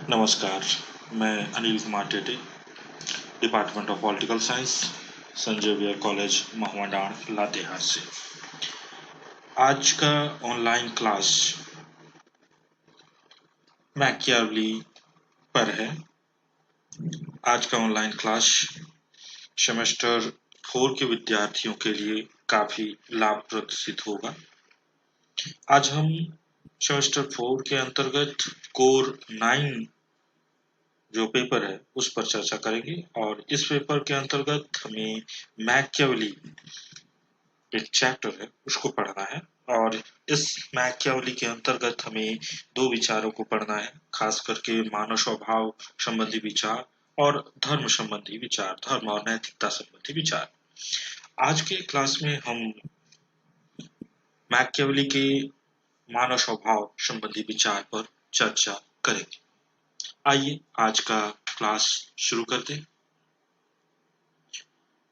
नमस्कार, मैं Anil Kumar Tete, department of political science, Sanjay वियर कॉलेज, महुआ डांड, लातेहार से। आज का ऑनलाइन क्लास मैकियावली पर है। आज का ऑनलाइन क्लास सेमेस्टर 4 के विद्यार्थियों के लिए काफी लाभप्रद सिद्ध होगा। आज हम सेमेस्टर 4 के अंतर्गत कोर 9 जो पेपर है उस पर चर्चा करेंगे और इस पेपर के अंतर्गत हमें मैकियावली एक चैप्टर है उसको पढ़ना है और इस मैकियावली के अंतर्गत हमें दो विचारों को पढ़ना है, खास करके मानव स्वभाव संबंधी विचार और धर्म संबंधी विचार, धर्म और नैतिकता संबंधी विचार। आज के क्लास में हम मैकियावली के मानव स्वभाव संबंधी विचार पर चर्चा करेंगे। आइए आज का क्लास शुरू करते हैं।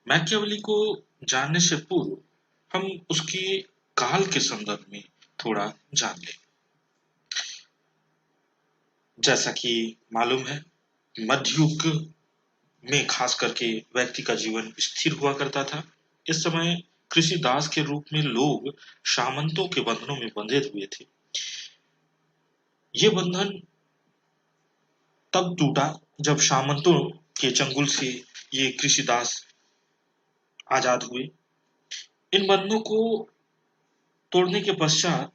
मैकियावली को जानने से पूर्व हम उसके काल के संदर्भ में थोड़ा जान लें। जैसा कि मालूम है, मध्ययुग में खास करके व्यक्ति का जीवन स्थिर हुआ करता था। इस समय कृषि दास के रूप में लोग सामंतों के बंधनों में बंधे हुए थे। ये बंधन तब टूटा जब सामंतों के चंगुल से ये कृषि दास आजाद हुए। इन बंधनों को तोड़ने के पश्चात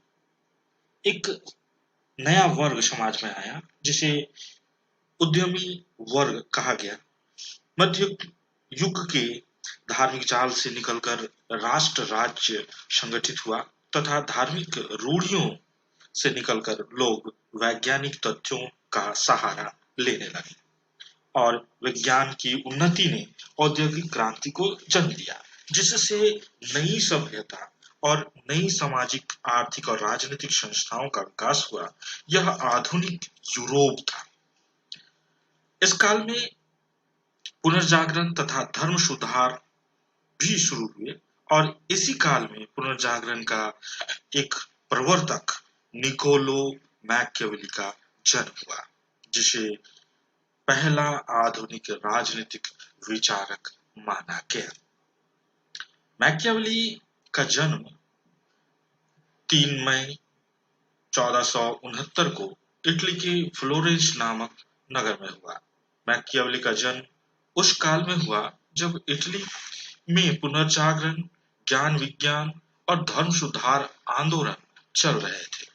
एक नया वर्ग समाज में आया जिसे उद्यमी वर्ग कहा गया। मध्य युग के धार्मिक जाल से निकलकर राष्ट्र राज्य संगठित हुआ तथा धार्मिक रूढ़ियों से निकलकर लोग वैज्ञानिक तथ्यों का सहारा लेने लगे और विज्ञान की उन्नति ने औद्योगिक क्रांति को जन्म दिया, जिससे नई सभ्यता और नई सामाजिक, आर्थिक और राजनीतिक संस्थाओं का विकास हुआ। यह आधुनिक यूरोप था। इस काल में पुनर्जागरण तथा धर्म सुधार भी शुरू हुए और इसी काल में पुनर्जागरण का एक प्रवर्तक निकोलो मैकियावेली का जन्म हुआ, जिसे पहला आधुनिक राजनीतिक विचारक माना गया। मैकियावेली का जन्म 3 मई 1469 को इटली के फ्लोरेंस नामक नगर में हुआ। मैकियावेली का जन्म उस काल में हुआ जब इटली में पुनर्जागरण, ज्ञान विज्ञान और धर्म सुधार आंदोलन चल रहे थे।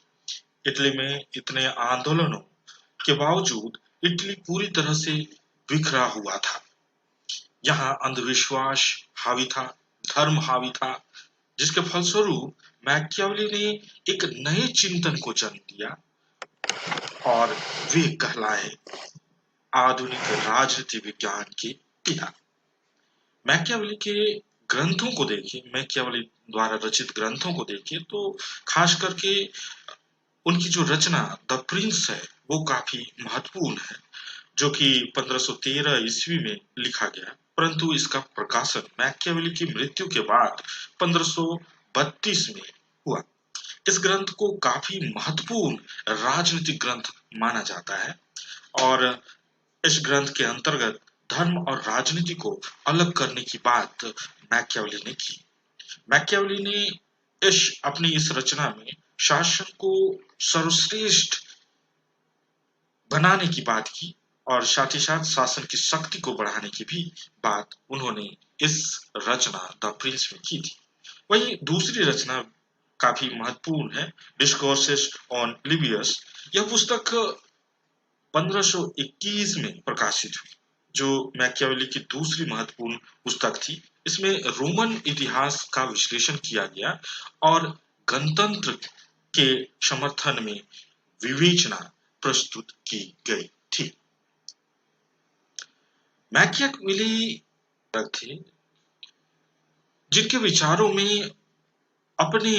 इटली में इतने आंदोलनों के बावजूद इटली पूरी तरह से बिखरा हुआ था। यहाँ अंधविश्वास हावी था, धर्म हावी था, जिसके फलस्वरूप मैकियावेली ने एक नए चिंतन को जन्म दिया और वे कहलाए आधुनिक राजनीति विज्ञान के पिता। मैकियावेली के ग्रंथों को देखिए, मैकियावेली द्वारा रचित ग्रंथों को देखिए तो खास करके उनकी जो रचना द प्रिंस है वो काफी महत्वपूर्ण है, जो कि 1513 ईस्वी में लिखा गया, परंतु इसका प्रकाशन मैकियावेली की मृत्यु के बाद 1532 में हुआ। इस ग्रंथ को काफी महत्वपूर्ण राजनीतिक ग्रंथ माना जाता है और इस ग्रंथ के अंतर्गत धर्म और राजनीति को अलग करने की बात मैकियावेली ने की। मैकियावेली ने अपनी इस रचना में शासन को सर्वश्रेष्ठ बनाने की बात की और साथ ही साथ शासन की शक्ति को बढ़ाने की भी बात उन्होंने इस रचना द प्रिंस में की थी। वहीं दूसरी रचना काफी महत्वपूर्ण है, डिस्कोर्सेस ऑन लिवियस। यह पुस्तक 1521 में प्रकाशित हुई, जो मैकियावेली की दूसरी महत्वपूर्ण पुस्तक थी। इसमें रोमन इतिहास का विश्लेषण किया गया और गणतंत्र के समर्थन में विवेचना प्रस्तुत की गई थी। मैकियावेली थे जिनके विचारों में अपने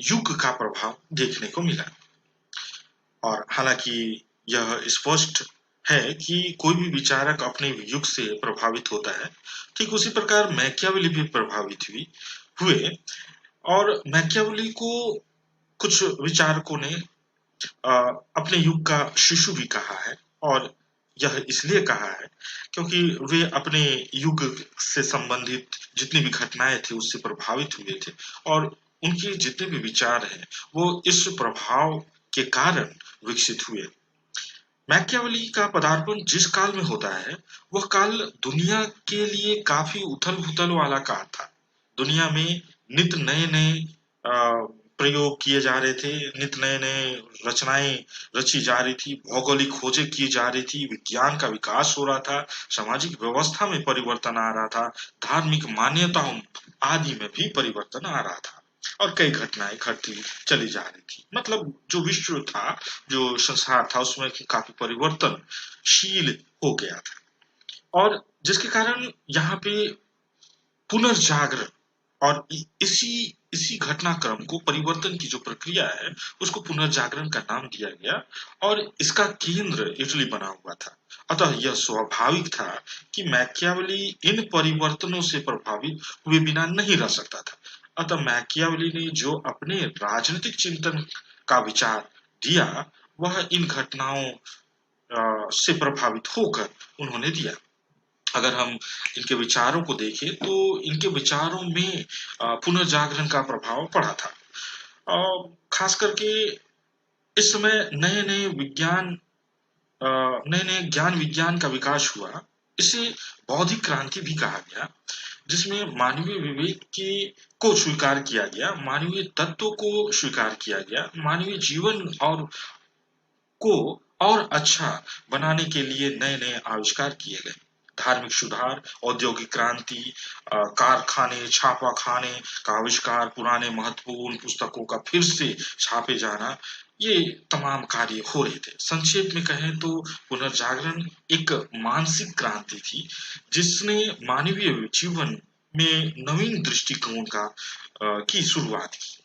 युग का प्रभाव देखने को मिला और हालांकि यह स्पष्ट है कि कोई भी विचारक अपने युग से प्रभावित होता है, ठीक उसी प्रकार मैकियावेली भी प्रभावित हुए और मैकियावेली को कुछ विचारकों ने अपने युग का शिशु भी कहा है। और यह इसलिए कहा है क्योंकि वे अपने युग से संबंधित जितनी भी घटनाएं थी उससे प्रभावित हुए थे और उनके जितने भी विचार हैं वो इस प्रभाव के कारण विकसित हुए। मैकियावेली का पदार्पण जिस काल में होता है वह काल दुनिया के लिए काफी उथल-पुथल वाला काल था। दुनिया में नित नए-नए प्रयोग किए जा रहे थे, नित नए-नए रचनाएं रची जा रही थी, भौगोलिक खोजें की जा रही थी, विज्ञान का विकास हो रहा था, सामाजिक व्यवस्था में परिवर्तन आ रहा था, धार्मिक मान्यताओं आदि में भी परिवर्तन आ रहा था और कई घटनाएं घटती चली जा रही थी। मतलब जो विश्व था, जो संसार था उसमें काफी परिवर्तनशील हो गया था और जिसके कारण यहाँ पे पुनर्जागरण और इसी इसी घटनाक्रम को परिवर्तन की जो प्रक्रिया है उसको पुनर्जागरण का नाम दिया गया और इसका केंद्र इटली बना हुआ था। अतः यह स्वाभाविक था कि मैकियावेली इन परिवर्तनों से प्रभावित हुए बिना नहीं रह सकता था। अतः मैकियावेली ने जो अपने राजनीतिक चिंतन का विचार दिया वह इन घटनाओं से प्रभावित होकर उन्होंने दिया। अगर हम इनके विचारों को देखें तो इनके विचारों में पुनर्जागरण का प्रभाव पड़ा था। खास करके इस समय नए नए ज्ञान विज्ञान का विकास हुआ। इसे बौद्धिक क्रांति भी कहा गया जिसमें मानवीय विवेक के को स्वीकार किया गया, मानवीय तत्व को स्वीकार किया गया, मानवीय जीवन को और अच्छा बनाने के लिए नए नए आविष्कार किए गए। धार्मिक सुधार, औद्योगिक क्रांति, कारखाने, छापाखाने का आविष्कार, पुराने महत्वपूर्ण पुस्तकों का फिर से छापे जाना, ये तमाम कार्य हो रहे थे। संक्षेप में कहें तो पुनर्जागरण एक मानसिक क्रांति थी जिसने मानवीय जीवन में नवीन दृष्टिकोण की शुरुआत की।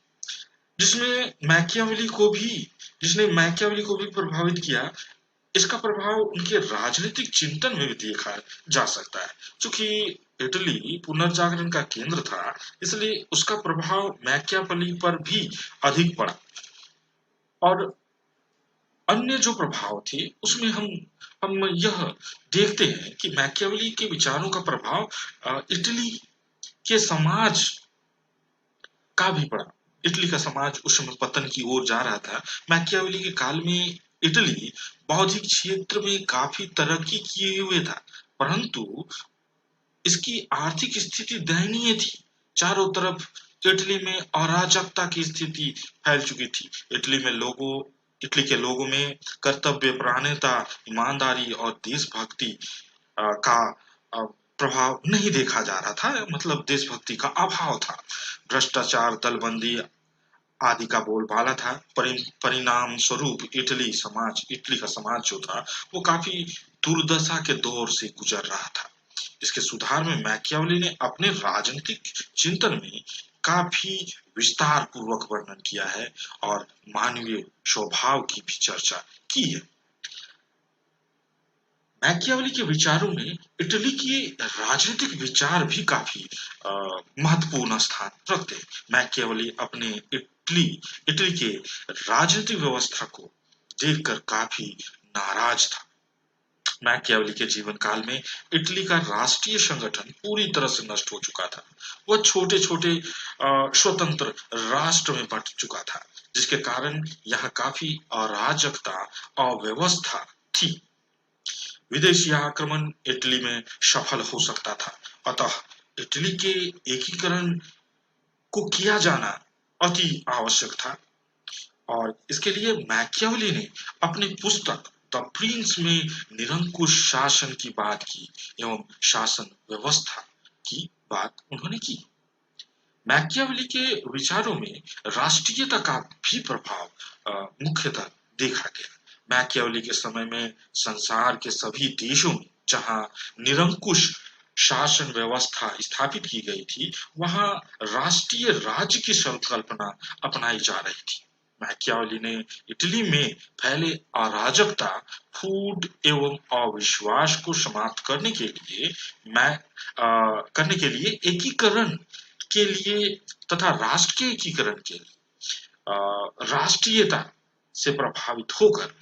जिसने मैकियावेली को भी प्रभावित किया। इसका प्रभाव उनके राजनीतिक चिंतन में भी देखा जा सकता है। चूंकि इटली पुनर्जागरण का केंद्र था, इसलिए उसका प्रभाव मैकियावेली पर भी अधिक पड़ा और अन्य जो प्रभाव थे उसमें हम यह देखते हैं कि मैकियावेली के विचारों का प्रभाव इटली के समाज का भी पड़ा। इटली का समाज उस समय पतन की ओर जा रहा था। मैकियावेली के काल में इटली बौद्धिक क्षेत्र में काफी तरक्की किए हुए था, परंतु इसकी आर्थिक स्थिति दयनीय थी। चारों तरफ इटली में अराजकता की स्थिति फैल चुकी थी। इटली के लोगों में कर्तव्यपरायणता, ईमानदारी और देशभक्ति का प्रभाव नहीं देखा जा रहा था। मतलब देशभक्ति का अभाव था। भ्रष्टाचार, दलबंदी आदि का बोलबाला था। परिणाम स्वरूप इटली का समाज जो था वो काफी दुर्दशा के दौर से गुजर रहा था। इसके सुधार में मैकियावेली ने अपने राजनीतिक चिंतन में काफी विस्तार पूर्वक वर्णन किया है और मानवीय स्वभाव की भी चर्चा की है। मैकियावेली के विचारों में इटली के राजनीतिक विचार भी काफी महत्वपूर्ण स्थान रखते हैं। मैकियावेली अपने इटली के राजनीतिक व्यवस्था को देखकर काफी नाराज था। मैकियावेली के जीवन काल में इटली का राष्ट्रीय संगठन पूरी तरह से नष्ट हो चुका था। वह छोटे छोटे स्वतंत्र राष्ट्र में बंट चुका था, जिसके कारण यहाँ काफी अराजकता, अव्यवस्था थी। विदेशी आक्रमण इटली में सफल हो सकता था। अतः इटली के एकीकरण को किया जाना अति आवश्यक था और इसके लिए मैकियावेली ने अपनी पुस्तक द प्रिंस में निरंकुश शासन की बात की एवं शासन व्यवस्था की बात उन्होंने की। मैकियावेली के विचारों में राष्ट्रीयता का भी प्रभाव मुख्यतः देखा गया। मैकियावेली के समय में संसार के सभी देशों में जहां निरंकुश शासन व्यवस्था स्थापित की गई थी, वहां राष्ट्रीय राज्य की संकल्पना अपनाई जा रही थी। मैकियावेली ने इटली में फैले अराजकता, फूट एवं अविश्वास को समाप्त करने के लिए एकीकरण के लिए तथा राष्ट्र के एकीकरण के लिए राष्ट्रीयता से प्रभावित होकर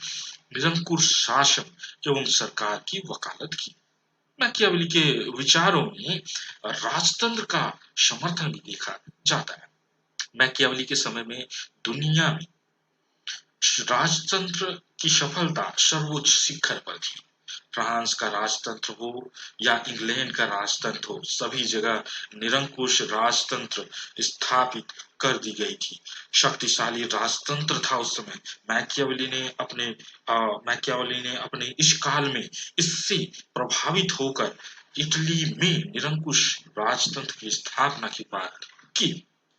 निरंकुश शासन एवं सरकार की वकालत की। मैकियावेली के विचारों में राजतंत्र का समर्थन भी देखा जाता है। मैकियावेली के समय में दुनिया में राजतंत्र की सफलता सर्वोच्च शिखर पर थी। फ्रांस का राजतंत्र हो या इंग्लैंड का राजतंत्र हो, सभी जगह निरंकुश राजतंत्र स्थापित कर दी गई थी। शक्तिशाली राजतंत्र था उस समय। मैकियावेली ने अपने इस काल में इससे प्रभावित होकर इटली में निरंकुश राजतंत्र की स्थापना की बात की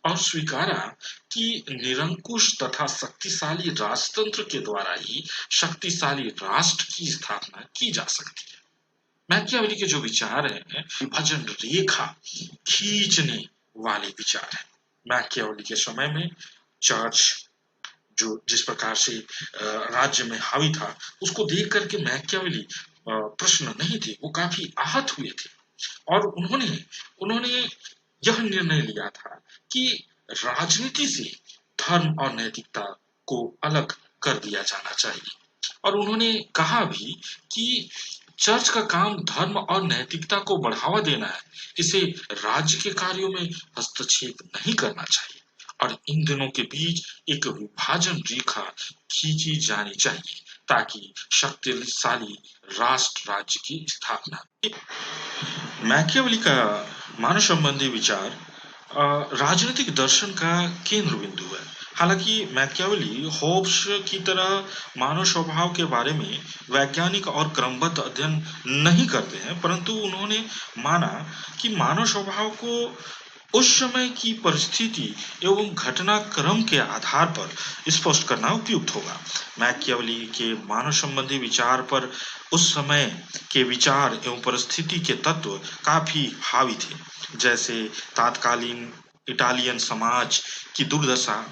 और स्वीकारा कि निरंकुश तथा शक्तिशाली राजतंत्र के द्वारा ही शक्तिशाली राष्ट्र की स्थापना की जा सकती है। मैकियावेली के जो विचार हैं, विभाजन रेखा खींचने वाले विचार हैं। मैकियावेली के समय में चर्च जो जिस प्रकार से राज्य में हावी था, उसको देख करके मैकियावेली प्रश्न नहीं थे, वो काफी आहत हुए थे और उन्होंने यह निर्णय लिया था कि राजनीति से धर्म और नैतिकता को अलग कर दिया जाना चाहिए और उन्होंने कहा भी कि चर्च का काम धर्म और नैतिकता को बढ़ावा देना है, इसे राज्य के कार्यों में हस्तक्षेप नहीं करना चाहिए और इन दोनों के बीच एक विभाजन रेखा खींची जानी चाहिए ताकि शक्तिशाली राष्ट्र राज्य की स्थापना। मैकियावेली का मानव संबंधी विचार राजनीतिक दर्शन का केंद्र बिंदु है। हालांकि मैकियावेली होब्स की तरह मानव स्वभाव के बारे में वैज्ञानिक और क्रमबद्ध अध्ययन नहीं करते हैं, परंतु उन्होंने माना कि मानव स्वभाव को उस समय की परिस्थिति एवं घटनाक्रम के आधार पर स्पष्ट करना उपयुक्त होगा। मैकियावेली के मानव संबंधी विचार पर उस समय के विचार एवं परिस्थिति के तत्व काफी हावी थे, जैसे तात्कालीन इटालियन समाज की दुर्दशा,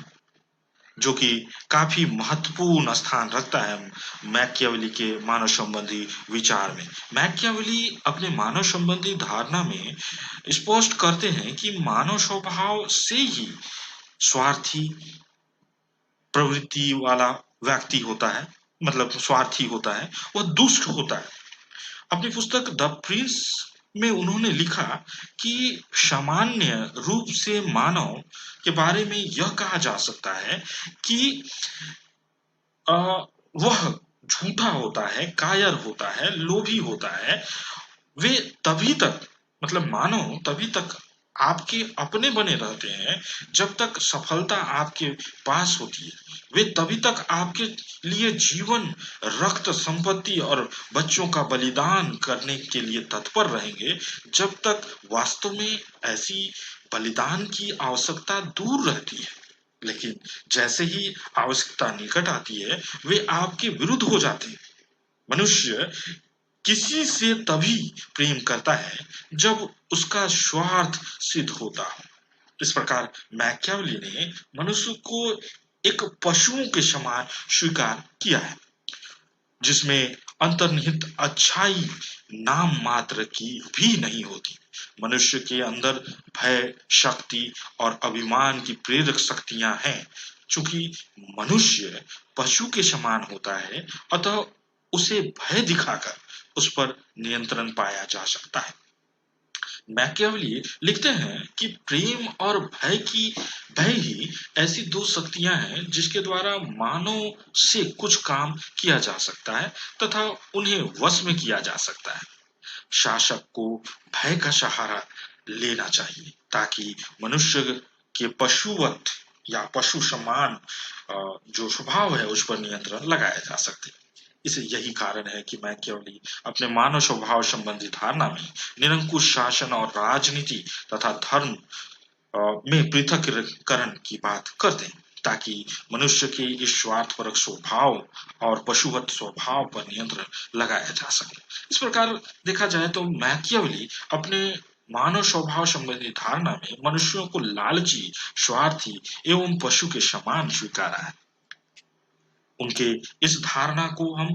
जो कि काफी महत्वपूर्ण स्थान रखता है मैकियावेली के मानव संबंधी विचार में। मैकियावेली अपने मानव संबंधी धारणा में स्पष्ट करते हैं कि मानव स्वभाव से ही स्वार्थी प्रवृत्ति वाला व्यक्ति होता है, मतलब स्वार्थी होता है, वह दुष्ट होता है। अपनी पुस्तक द प्रिंस में उन्होंने लिखा कि सामान्य रूप से मानव के बारे में यह कहा जा सकता है कि वह झूठा होता है, कायर होता है, लोभी होता है। वे तभी तक मतलब मानव तभी तक आपके अपने बने रहते हैं जब तक सफलता आपके पास होती है। वे तभी तक आपके लिए जीवन, रक्त, संपत्ति और बच्चों का बलिदान करने के लिए तत्पर रहेंगे जब तक वास्तव में ऐसी बलिदान की आवश्यकता दूर रहती है। लेकिन जैसे ही आवश्यकता निकट आती है, वे आपके विरुद्ध हो जाते हैं। मनुष्य किसी से तभी प्रेम करता है जब उसका स्वार्थ सिद्ध होता हो। इस प्रकार मैकियावेली ने मनुष्य को एक पशुओं के समान स्वीकार किया है, जिसमें अंतर्निहित अच्छाई नाम मात्र की भी नहीं होती। मनुष्य के अंदर भय, शक्ति और अभिमान की प्रेरक शक्तियां हैं। चूंकि मनुष्य पशु के समान होता है, अतः उसे भय दिखाकर उस पर नियंत्रण पाया जा सकता है। मैकियावेली लिखते हैं कि प्रेम और भय ही ऐसी दो शक्तियां हैं जिसके द्वारा मानव से कुछ काम किया जा सकता है तथा उन्हें वश में किया जा सकता है। शासक को भय का सहारा लेना चाहिए ताकि मनुष्य के पशुवत या पशु समान जो स्वभाव है उस पर नियंत्रण लगाया जा सके। इसे यही कारण है कि मैकियावेली अपने मानव स्वभाव संबंधी धारणा में निरंकुश शासन और राजनीति तथा धर्म में पृथक्करण की बात करते हैं ताकि मनुष्य के इस स्वार्थपरक स्वभाव और पशुवत स्वभाव पर नियंत्रण लगाया जा सके। इस प्रकार देखा जाए तो मैकियावेली अपने मानव स्वभाव संबंधी धारणा में मनुष्यों को लालची, स्वार्थी एवं पशु के समान स्वीकारा है। उनके इस धारणा को हम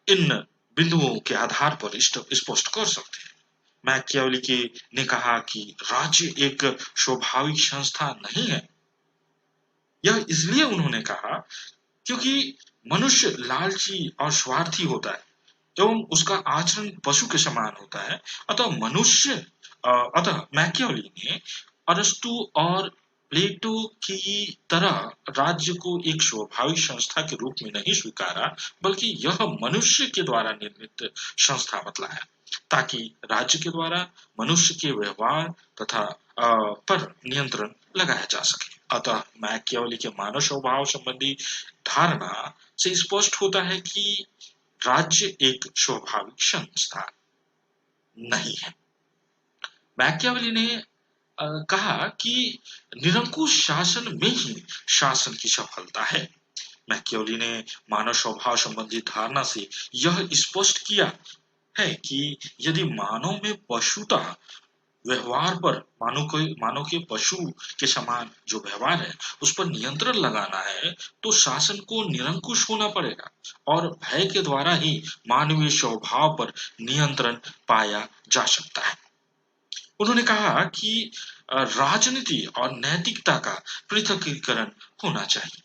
इन बिंदुओं के आधार पर स्पष्ट कर सकते हैं। मैकियावेली ने कहा कि राज्य एक स्वाभाविक संस्था नहीं है। यह इसलिए उन्होंने कहा क्योंकि मनुष्य लालची और स्वार्थी होता है एवं उसका आचरण पशु के समान होता है। अतः अतः मैकियावेली ने अरस्तु और प्लेटो की तरह राज्य को एक स्वाभाविक संस्था के रूप में नहीं स्वीकारा, बल्कि यह मनुष्य के द्वारा निर्मित संस्था बतलाया, ताकि राज्य के द्वारा मनुष्य के व्यवहार तथा पर नियंत्रण लगाया जा सके। अतः मैकियावेली के मानव स्वभाव संबंधी धारणा से स्पष्ट होता है कि राज्य एक स्वाभाविक संस्था नहीं है। मैकियावेली ने कहा कि निरंकुश शासन में ही शासन की सफलता है। मैकियावेली ने मानव स्वभाव संबंधी धारणा से यह स्पष्ट किया है कि यदि मानव में पशुता व्यवहार पर मानव के पशु के समान जो व्यवहार है उस पर नियंत्रण लगाना है, तो शासन को निरंकुश होना पड़ेगा और भय के द्वारा ही मानवीय स्वभाव पर नियंत्रण पाया जा सकता है। उन्होंने कहा कि राजनीति और नैतिकता का पृथकीकरण होना चाहिए।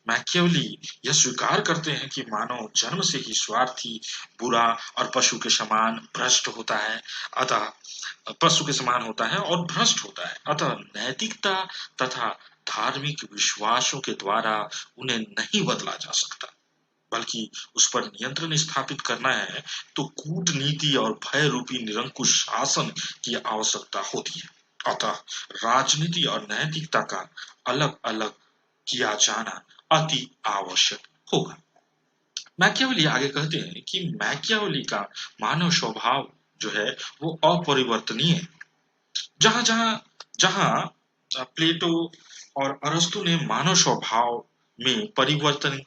मैकियावेली यह स्वीकार करते हैं कि मानव जन्म से ही स्वार्थी, बुरा और पशु के समान भ्रष्ट होता है। अतः पशु के समान होता है और भ्रष्ट होता है। अतः नैतिकता तथा धार्मिक विश्वासों के द्वारा उन्हें नहीं बदला जा सकता, बल्कि उस पर नियंत्रण स्थापित करना है तो कूटनीति और भय रूपी निरंकुश शासन की आवश्यकता होती है। अतः राजनीति और नैतिकता का अलग अलग किया जाना अति आवश्यक होगा। मैकियावेली आगे कहते हैं कि मैकियावेली का मानव स्वभाव जो है वो अपरिवर्तनीय है। जहां जहां जहां प्लेटो और अरस्तु ने मानव स्वभाव में परिवर्तन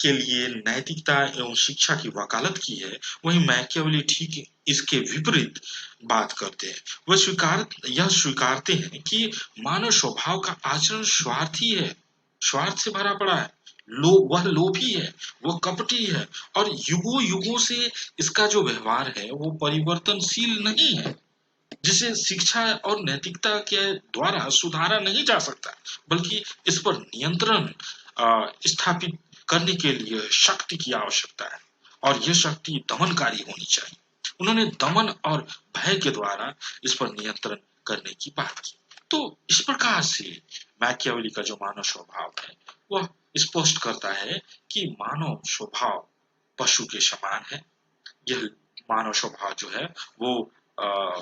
के लिए नैतिकता एवं शिक्षा की वकालत की है, वहीं मैकियावेली ठीक इसके विपरीत बात करते हैं। यह स्वीकारते हैं कि मानव स्वभाव का आचरण स्वार्थी है, स्वार्थ से भरा पड़ा है, वह लोभी है, वह कपटी है और युगों युगों से इसका जो व्यवहार है वो परिवर्तनशील नहीं है, जिसे शिक्षा और नैतिकता के द्वारा सुधारा नहीं जा सकता, बल्कि इस पर नियंत्रण स्थापित करने के लिए शक्ति की आवश्यकता है और यह शक्ति दमनकारी होनी चाहिए। उन्होंने दमन और भय के द्वारा इस पर नियंत्रण करने की बात की। तो इस प्रकार से मैकियावेली का जो मानव स्वभाव है वह स्पष्ट करता है कि मानव स्वभाव पशु के समान है। यह मानव स्वभाव जो है वो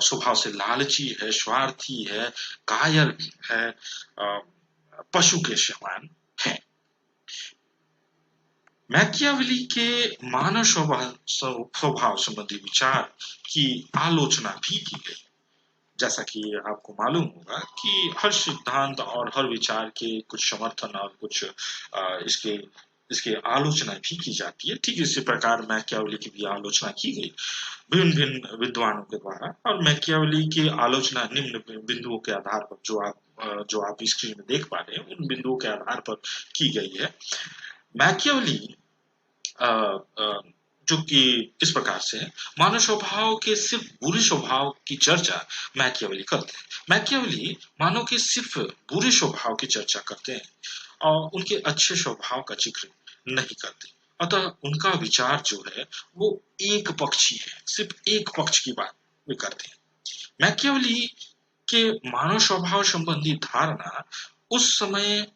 स्वभाव से लालची है, स्वार्थी है, कायर है, पशु के समान है। मैकियावेली के मानव स्वभाव संबंधी विचार की आलोचना भी की गई। जैसा कि आपको मालूम होगा कि हर सिद्धांत और हर विचार के कुछ समर्थन और कुछ इसके इसके आलोचना भी की जाती है। ठीक इसी प्रकार मैकियावेली की भी आलोचना की गई भिन्न भिन्न विद्वानों के द्वारा, और मैकियावेली की आलोचना निम्न बिंदुओं के आधार पर जो आप स्क्रीन में देख पा रहे हैं उन बिंदुओं के आधार पर की गई है। मैकियावेली जो कि इस प्रकार से मानव स्वभाव के सिर्फ बुरे स्वभाव की चर्चा मैकियावेली करते हैं। मैकियावेली मानव के सिर्फ बुरे स्वभाव की चर्चा करते हैं और उनके अच्छे स्वभाव का जिक्र नहीं करते। अतः उनका विचार जो है वो एक पक्षी है, सिर्फ एक पक्ष की बात वे करते हैं। मैकियावेली के मानव स्वभाव संबंधी धारणा उस समय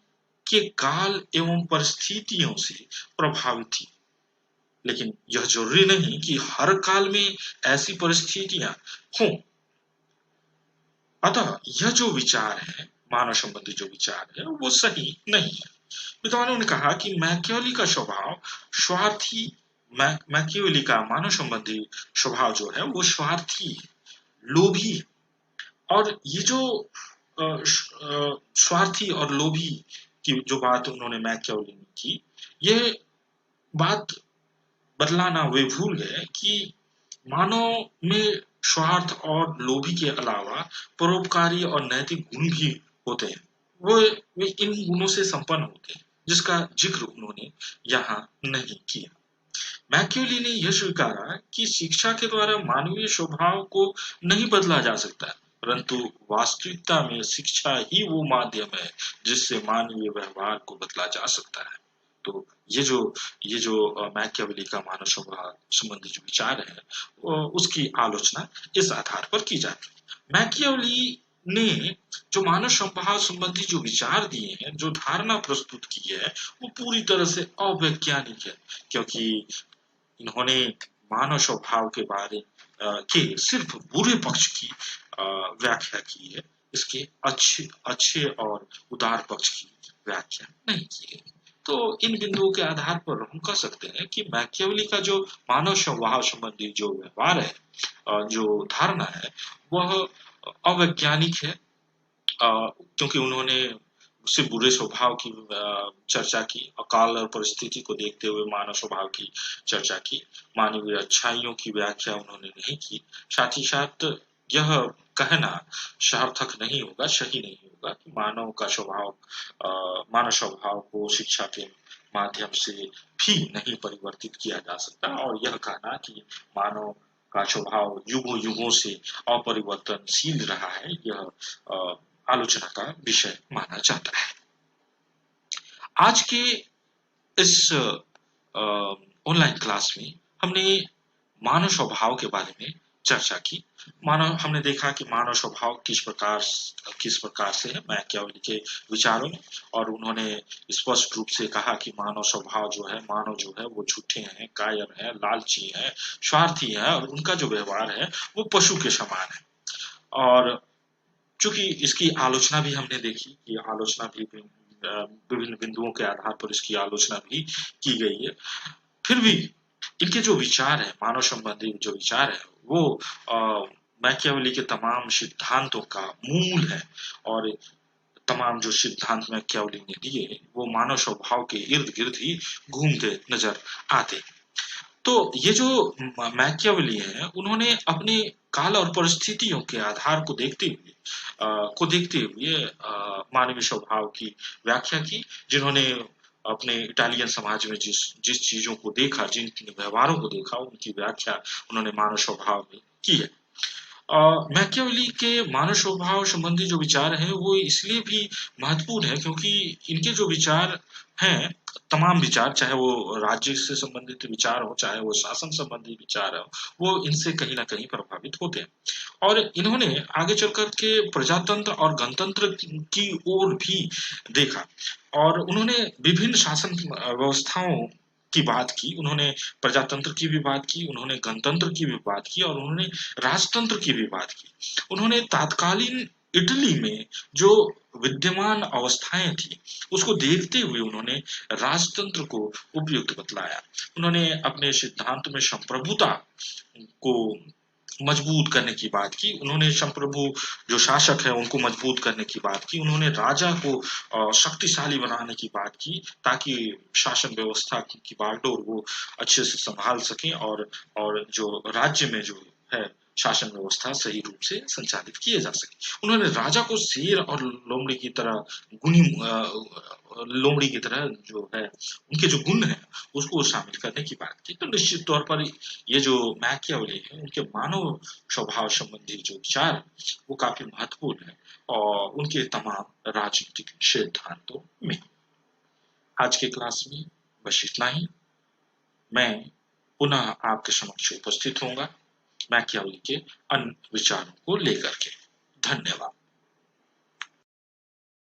के काल एवं परिस्थितियों से प्रभावित थी, लेकिन यह जरूरी नहीं कि हर काल में ऐसी परिस्थितियां हों। अतः यह जो विचार है, मानव संबंधी जो विचार है वो सही नहीं है। विद्वानों ने कहा कि मैकियावेली का स्वभाव स्वार्थी, मैकियावेली का मानव संबंधी स्वभाव जो है वो स्वार्थी, लोभी है। और ये जो स्वार्थी और लोभी की जो बात उन्होंने मैकियावेली ने की, यह बात बदलाना वे भूल गए कि मानव में स्वार्थ और लोभी के अलावा परोपकारी और नैतिक गुण भी होते हैं। वे इन गुणों से संपन्न होते हैं, जिसका जिक्र उन्होंने यहाँ नहीं किया। मैकियावेली ने यह स्वीकारा कि शिक्षा के द्वारा मानवीय स्वभाव को नहीं बदला जा सकता, परंतु वास्तविकता में शिक्षा ही वो माध्यम है जिससे मानवीय व्यवहार को बदला जा सकता है। तो ये जो मैकियावेली का मानव स्वभाव संबंधी जो विचार है उसकी आलोचना इस आधार पर की जाती है। मैकियावेली ने जो मानव स्वभाव संबंधी जो विचार दिए हैं, जो धारणा प्रस्तुत की है, वो पूरी तरह से अवैज्ञानिक है, क्योंकि इन्होंने मानव स्वभाव के बारे के सिर्फ बुरे पक्ष की व्याख्या की है, इसके अच्छे और उदार पक्ष की व्याख्या नहीं की है। तो इन बिंदुओं के आधार पर हम कह सकते हैं कि मैकियावेली का जो मानव स्वभाव संबंधी जो व्यवहार है, जो धारणा है, वह अवैज्ञानिक है, क्योंकि उन्होंने उससे बुरे स्वभाव की चर्चा की, काल और परिस्थिति को देखते हुए मानव स्वभाव की चर्चा की, मानवीय अच्छाइयों की व्याख्या उन्होंने नहीं की। साथ ही साथ यह कहना सार्थक नहीं होगा, सही नहीं होगा कि मानव स्वभाव को शिक्षा के माध्यम से भी नहीं परिवर्तित किया जा सकता, और यह कहना कि मानव का स्वभाव युगों युगों से अपरिवर्तनशील रहा है, यह आलोचना का विषय माना जाता है। आज के इस ऑनलाइन क्लास में हमने मानव स्वभाव के बारे में चर्चा की। हमने देखा कि मानव स्वभाव किस प्रकार से है मैकियावेली के विचारों में, और उन्होंने स्पष्ट रूप से कहा कि मानव स्वभाव जो है, मानव जो है वो झूठे हैं, कायर हैं, लालची हैं, स्वार्थी है, और उनका जो व्यवहार है वो पशु के समान है। और चूंकि इसकी आलोचना भी हमने देखी कि आलोचना भी विभिन्न बिंदुओं के आधार पर इसकी आलोचना भी की गई है, फिर भी इनके जो विचार है, मानव संबंधी जो विचार है, वो मैकियावेली के तमाम सिद्धांतों का मूल है, और तमाम जो सिद्धांत मैकियावेली ने दिए वो मानव स्वभाव के इर्द गिर्द ही घूमते नजर आते। तो ये जो मैकियावेली है, उन्होंने अपने काल और परिस्थितियों के आधार को देखते हुए मानवीय स्वभाव की व्याख्या की, जिन्होंने अपने इटालियन समाज में जिस चीजों को देखा, जिन व्यवहारों को देखा, उनकी व्याख्या उन्होंने मानव स्वभाव में की है। मैकियावेली के मानव स्वभाव संबंधी जो विचार है वो इसलिए भी महत्वपूर्ण है क्योंकि इनके जो विचार हैं, तमाम विचार, चाहे वो राज्य से संबंधित विचार हो, चाहे वो शासन संबंधी विचार हो, वो इनसे कहीं ना कहीं प्रभावित होते हैं। और इन्होंने आगे चलकर के प्रजातंत्र और गणतंत्र की ओर भी देखा, और उन्होंने विभिन्न शासन व्यवस्थाओं की बात की, उन्होंने प्रजातंत्र की भी बात की, उन्होंने गणतंत्र की भी बात की, और उन्होंने राजतंत्र की भी बात की। उन्होंने तात्कालीन इटली में जो विद्यमान अवस्थाएं थी उसको देखते हुए उन्होंने राजतंत्र को उपयुक्त बतलाया। उन्होंने अपने सिद्धांत में संप्रभुता को मजबूत करने की बात की, उन्होंने संप्रभु जो शासक है उनको मजबूत करने की बात की, उन्होंने राजा को शक्तिशाली बनाने की बात की ताकि शासन व्यवस्था की बागडोर वो अच्छे से संभाल सकें, और जो राज्य में जो है शासन व्यवस्था सही रूप से संचालित किए जा सके। उन्होंने राजा को शेर और लोमड़ी की तरह लोमड़ी की तरह जो है उनके जो गुण है उसको शामिल करने की बात की। तो निश्चित तौर पर ये जो मैकियावेली है उनके मानव स्वभाव संबंधी जो विचार वो काफी महत्वपूर्ण है, और उनके तमाम राजनीतिक सिद्धांतों में। आज के क्लास में बस इतना ही। मैं पुनः आपके समक्ष उपस्थित होऊंगा मैकियावेली के अन्य विचारों को लेकर के। धन्यवाद।